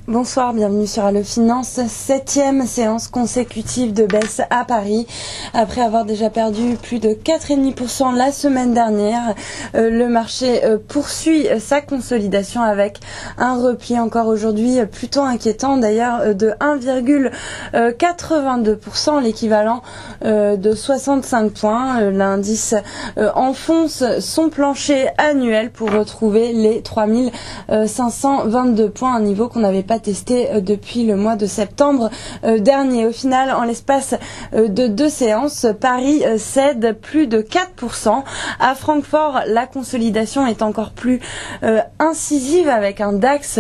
Bonsoir, bienvenue sur Allo Finance, 7e séance consécutive de baisse à Paris. Après avoir déjà perdu plus de 4,5% la semaine dernière, le marché poursuit sa consolidation avec un repli encore aujourd'hui plutôt inquiétant, d'ailleurs de 1,82%, l'équivalent de 65 points. L'indice enfonce son plancher annuel pour retrouver les 3522 points, un niveau qu'on n'avait pas testé depuis le mois de septembre dernier. Au final, en l'espace de 2 séances, Paris cède plus de 4%. À Francfort, la consolidation est encore plus incisive avec un DAX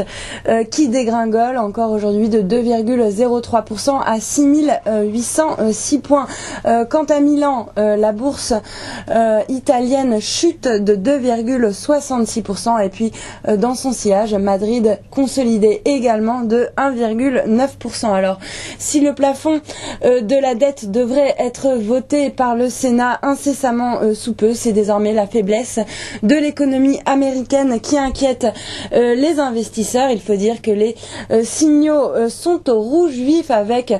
qui dégringole encore aujourd'hui de 2,03% à 6806 points. Quant à Milan, la bourse italienne chute de 2,66% et puis dans son sillage, Madrid consolidé également de 1,9%. Alors, si le plafond de la dette devrait être voté par le Sénat incessamment sous peu, c'est désormais la faiblesse de l'économie américaine qui inquiète les investisseurs. Il faut dire que les signaux sont au rouge vif avec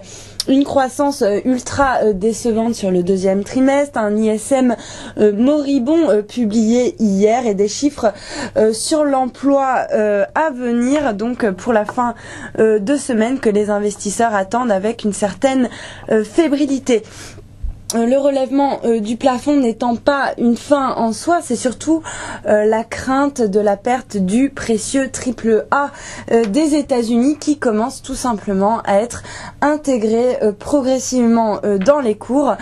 une croissance ultra décevante sur le deuxième trimestre, un ISM moribond publié hier et des chiffres sur l'emploi à venir, donc pour la fin de semaine que les investisseurs attendent avec une certaine fébrilité. Le relèvement du plafond n'étant pas une fin en soi, c'est surtout la crainte de la perte du précieux AAA des États-Unis qui commence tout simplement à être intégré progressivement dans les cours,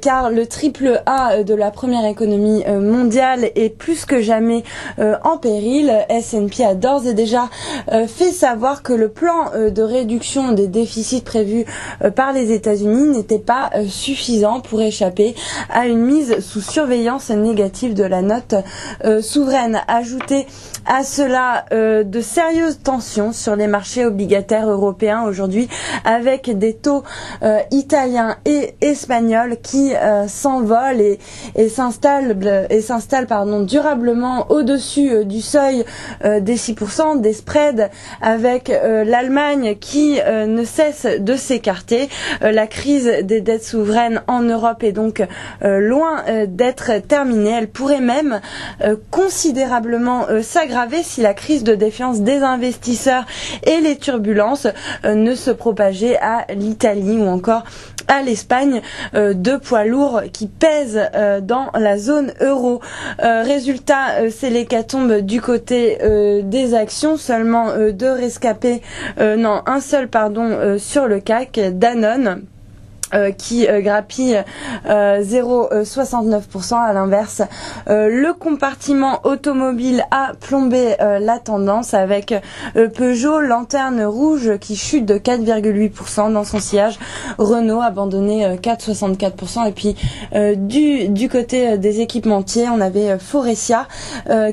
car le AAA de la première économie mondiale est plus que jamais en péril. S&P a d'ores et déjà fait savoir que le plan de réduction des déficits prévus par les États-Unis n'était pas suffisant pour échapper à une mise sous surveillance négative de la note souveraine. Ajoutez à cela de sérieuses tensions sur les marchés obligataires européens aujourd'hui, avec des taux italiens et espagnols qui s'envolent et s'installent durablement au-dessus du seuil des 6%, des spreads, avec l'Allemagne qui ne cesse de s'écarter. La crise des dettes souveraines en Europe est donc loin d'être terminée. Elle pourrait même considérablement s'aggraver si la crise de défiance des investisseurs et les turbulences ne se propageaient à l'Italie ou encore à l'Espagne, deux poids lourds qui pèsent dans la zone euro. Résultat, c'est l'hécatombe du côté des actions, seulement un seul sur le CAC, Danone, qui grappille 0,69%. À l'inverse, le compartiment automobile a plombé la tendance avec Peugeot, lanterne rouge, qui chute de 4,8% dans son sillage. Renault abandonné 4,64%. Et puis du côté des équipementiers, on avait Faurecia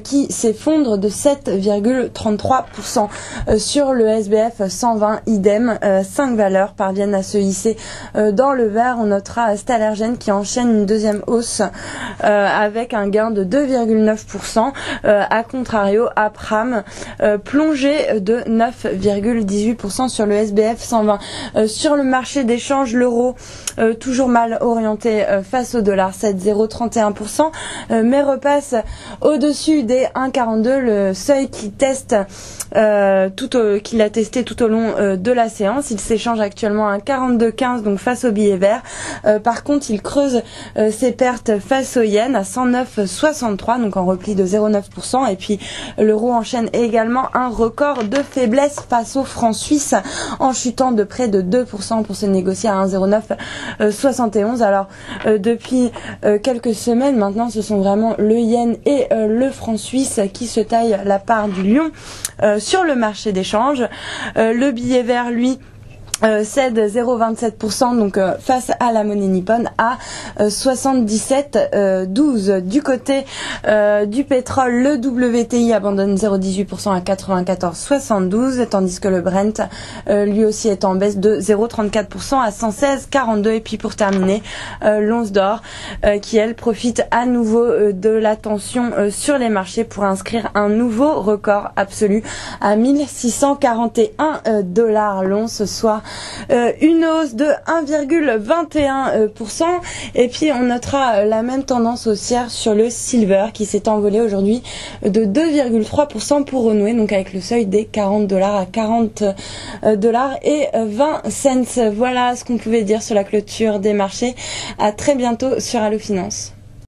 qui s'effondre de 7,33%. Sur le SBF 120, idem, 5 valeurs parviennent à se hisser dans le vert. On notera Stalergen qui enchaîne une deuxième hausse avec un gain de 2,9%. A contrario, Apram plongé de 9,18% sur le SBF 120. Sur le marché d'échange, l'euro toujours mal orienté face au dollar, 7,031%, mais repasse au-dessus des 1,42, le seuil qu'il a testé tout au long de la séance. Il s'échange actuellement à 1,4215, donc face au billet vert. Par contre, il creuse ses pertes face au yen à 109,63, donc en repli de 0,9%. Et puis l'euro enchaîne également un record de faiblesse face au franc suisse, en chutant de près de 2% pour se négocier à 1,0971. Alors depuis quelques semaines maintenant, ce sont vraiment le yen et le franc suisse qui se taillent la part du lion sur le marché d'échange. Le billet vert, lui, cède 0,27%, donc face à la monnaie nippone à 77,12. Du côté du pétrole, le WTI abandonne 0,18% à 94,72, tandis que le Brent lui aussi est en baisse de 0,34% à 116,42. Et puis pour terminer, l'once d'or qui elle profite à nouveau de la tension sur les marchés pour inscrire un nouveau record absolu à 1641 $ l'once, soit une hausse de 1,21%. Et puis on notera la même tendance haussière sur le silver qui s'est envolé aujourd'hui de 2,3% pour renouer donc avec le seuil des $40 à $40,20. Voilà ce qu'on pouvait dire sur la clôture des marchés. À très bientôt sur Allo Finance.